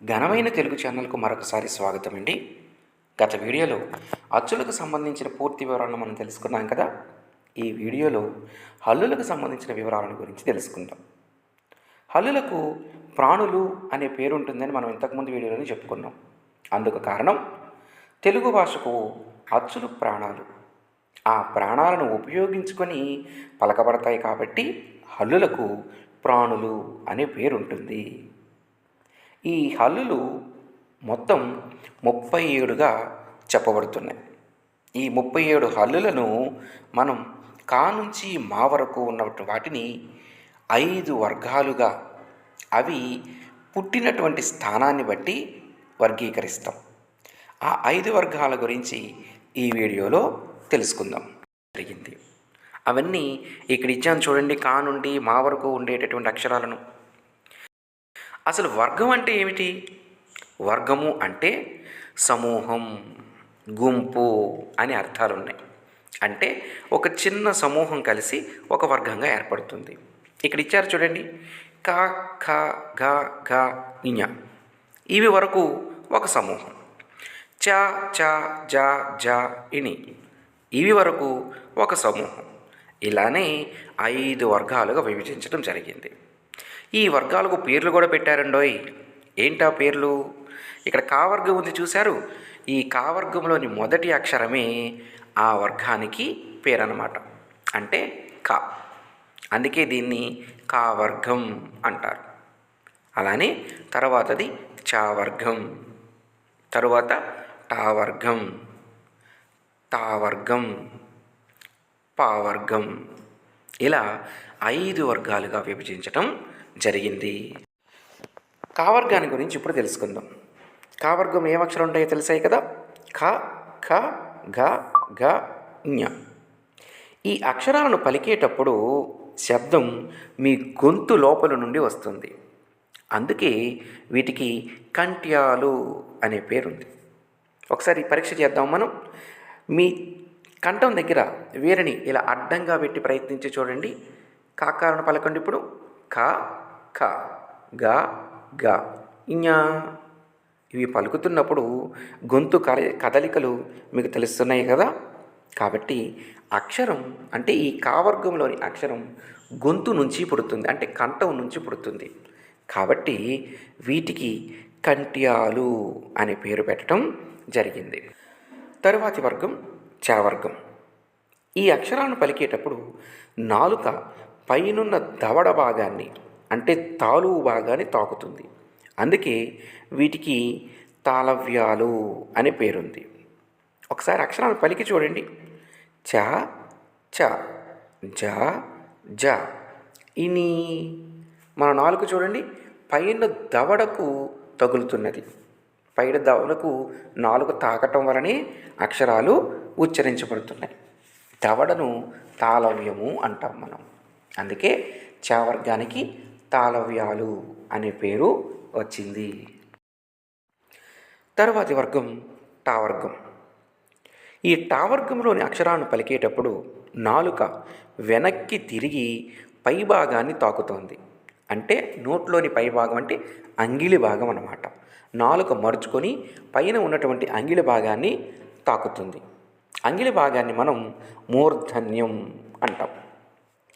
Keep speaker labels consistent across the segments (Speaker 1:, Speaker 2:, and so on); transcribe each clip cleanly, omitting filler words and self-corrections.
Speaker 1: ఘనమైన తెలుగు ఛానల్కు మరొకసారి స్వాగతం అండి. గత వీడియోలో అచ్చులకు సంబంధించిన పూర్తి వివరాలను మనం తెలుసుకున్నాం కదా. ఈ వీడియోలో హల్లులకు సంబంధించిన వివరాలను గురించి తెలుసుకుందాం. హల్లులకు ప్రాణులు అనే పేరు ఉంటుందని మనం ఇంతకుముందు వీడియోలోనే చెప్పుకున్నాం. అందుకు కారణం తెలుగు భాషకు అచ్చులు ప్రాణాలు. ఆ ప్రాణాలను ఉపయోగించుకొని పలకబడతాయి కాబట్టి హల్లులకు ప్రాణులు అనే పేరు ఉంటుంది. ఈ హల్లులు మొత్తం 37గా చెప్పబడుతున్నాయి. ఈ 37 హల్లులను మనం కా నుంచి మా వరకు ఉన్న వాటిని 5 వర్గాలుగా అవి పుట్టినటువంటి స్థానాన్ని బట్టి వర్గీకరిస్తాం. ఆ 5 వర్గాల గురించి ఈ వీడియోలో తెలుసుకుందాం జరిగింది. అవన్నీ ఇక్కడ ఇచ్చాను చూడండి. కా నుండి మా వరకు ఉండేటటువంటి అక్షరాలను. అసలు వర్గం అంటే ఏమిటి? వర్గము అంటే సమూహం, గుంపు అని అర్థాలు ఉన్నాయి. అంటే ఒక చిన్న సమూహం కలిసి ఒక వర్గంగా ఏర్పడుతుంది. ఇక్కడ ఇచ్చారు చూడండి. క, ఖ, గ, ఘ, ఞ ఇవి వరకు ఒక సమూహం. చ, చ, జ, జ, ఇని ఇవి వరకు ఒక సమూహం. ఇలానే 5 వర్గాలుగా విభజించడం జరిగింది. ఈ వర్గాలకు పేర్లు కూడా పెట్టారండోయ్. ఏంటా పేర్లు? ఇక్కడ కా వర్గం ఉంది చూశారు. ఈ కా వర్గంలోని మొదటి అక్షరమే ఆ వర్గానికి పేరన్నమాట. అంటే కా. అందుకే దీన్ని కా వర్గం అంటారు. అలానే తర్వాతది చా వర్గం, తరువాత టా వర్గం, తా వర్గం, పా వర్గం, ఇలా 5 వర్గాలుగా విభజించటం జరిగింది. కావర్గాన్ని గురించి ఇప్పుడు తెలుసుకుందాం. కావర్గం ఏం అక్షరం ఉంటాయో తెలిసాయి కదా. ఖ, ఖ, గ, ఘ, ఞ. ఈ అక్షరాలను పలికేటప్పుడు శబ్దం మీ గొంతు లోపల నుండి వస్తుంది. అందుకే వీటికి కంఠ్యాలు అనే పేరుంది. ఒకసారి పరీక్ష చేద్దాం మనం. మీ కంఠం దగ్గర వీరిని ఇలా అడ్డంగా పెట్టి ప్రయత్నించి చూడండి. కాకాలను పలకండి ఇప్పుడు. ఖ, ఖ, గ, గ, ఞ. ఇవి పలుకుతున్నప్పుడు గొంతు కదలికలు మీకు తెలుస్తున్నాయి కదా. కాబట్టి అక్షరం అంటే ఈ కావర్గంలోని అక్షరం గొంతు నుంచి పుడుతుంది, అంటే కంఠం నుంచి పుడుతుంది. కాబట్టి వీటికి కంఠ్యాలు అనే పేరు పెట్టడం జరిగింది. తరువాతి వర్గం చావర్గం. ఈ అక్షరాలను పలికేటప్పుడు నాలుక పైనున్న దవడ భాగాన్ని అంటే తాలువు భాగాన్ని తాకుతుంది. అందుకే వీటికి తాళవ్యాలు అనే పేరుంది. ఒకసారి అక్షరాలను పలికి చూడండి. చ, చ, జ, జ, ఇని. మన నాలుక చూడండి పైన దవడకు తగులుతున్నది. పైన దవడకు నాలుక తాకటం వలనే అక్షరాలు ఉచ్చరించబడుతున్నాయి. దవడను తాళవ్యము అంటాం మనం. అందుకే చ వర్గానికి తాళవ్యాలు అనే పేరు వచ్చింది. తరువాతి వర్గం టావర్గం. ఈ టావర్గంలోని అక్షరాలను పలికేటప్పుడు నాలుక వెనక్కి తిరిగి పైభాగాన్ని తాకుతోంది. అంటే నోట్లోని పైభాగం అంటే అంగిలి భాగం అన్నమాట. నాలుక మరుచుకొని పైన ఉన్నటువంటి అంగిలి భాగాన్ని తాకుతుంది. అంగిలి భాగాన్ని మనం మూర్ధన్యం అంటాం.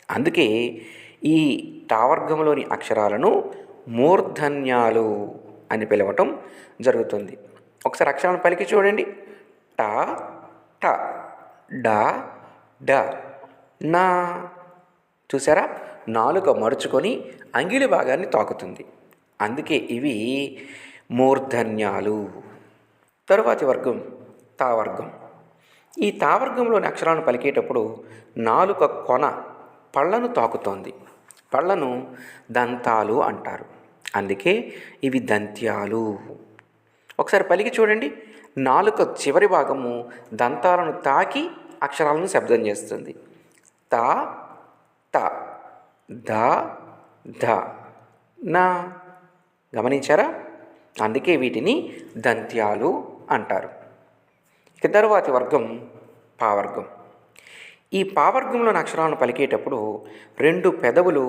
Speaker 1: అందుకే ఈ టావర్గంలోని అక్షరాలను మూర్ధన్యాలు అని పిలవటం జరుగుతుంది. ఒకసారి అక్షరాలను పలికి చూడండి. ట, ట, డ, డ, నా. చూసారా? నాలుక మరుచుకొని అంగిలి భాగాన్ని తాకుతుంది. అందుకే ఇవి మూర్ధన్యాలు. తరువాతి వర్గం తావర్గం. ఈ తావర్గంలోని అక్షరాలను పలికేటప్పుడు నాలుక కొన పళ్ళను తాకుతోంది. పళ్ళను దంతాలు అంటారు. అందుకే ఇవి దంత్యాలు. ఒకసారి పలికి చూడండి. నాలుక చివరి భాగము దంతాలను తాకి అక్షరాలను శబ్దం చేస్తుంది. త, త, ద, ధ, నా. గమనించారా? అందుకే వీటిని దంత్యాలు అంటారు. ఇక తరువాతి వర్గం పావర్గం. ఈ పావర్గంలోని అక్షరాలను పలికేటప్పుడు 2 పెదవులు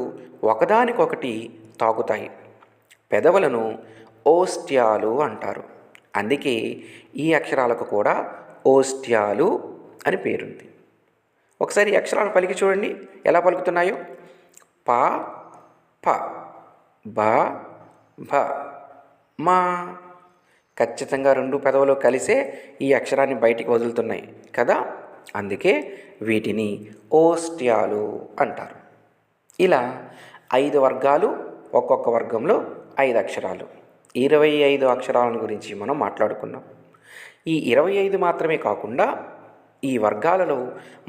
Speaker 1: ఒకదానికొకటి తాకుతాయి. పెదవులను ఓస్ట్యాలు అంటారు. అందుకే ఈ అక్షరాలకు కూడా ఓస్ట్యాలు అని పేరుంది. ఒకసారి ఈ అక్షరాలు పలికి చూడండి ఎలా పలుకుతున్నాయో. ప ప, బ భ, మా. ఖచ్చితంగా రెండు పెదవులు కలిసే ఈ అక్షరాన్ని బయటికి వదులుతున్నాయి కదా, అందుకే వీటిని ఓస్ట్యాలు అంటారు. ఇలా 5 వర్గాలు, ఒక్కొక్క వర్గంలో 5 అక్షరాలు, 25 అక్షరాలను గురించి మనం మాట్లాడుకున్నాం. ఈ 25 మాత్రమే కాకుండా ఈ వర్గాలలో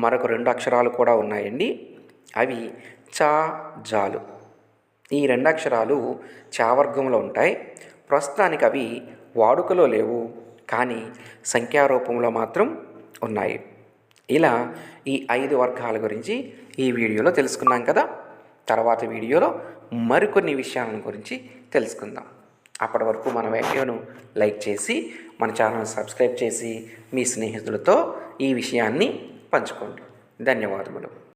Speaker 1: మరొక 2 అక్షరాలు కూడా ఉన్నాయండి. అవి చా, జాలు. ఈ 2 అక్షరాలు చా వర్గంలో ఉంటాయి. ప్రస్తుతానికి అవి వాడుకలో లేవు, కానీ సంఖ్యారూపంలో మాత్రం ఉన్నాయి. ఇలా ఈ 5 వర్గాల గురించి ఈ వీడియోలో తెలుసుకున్నాం కదా. తర్వాత వీడియోలో మరికొన్ని విషయాల గురించి తెలుసుకుందాం. అప్పటి వరకు మన వీడియోను లైక్ చేసి మన ఛానల్ సబ్స్క్రైబ్ చేసి మీ స్నేహితులతో ఈ విషయాన్ని పంచుకోండి. ధన్యవాదములు.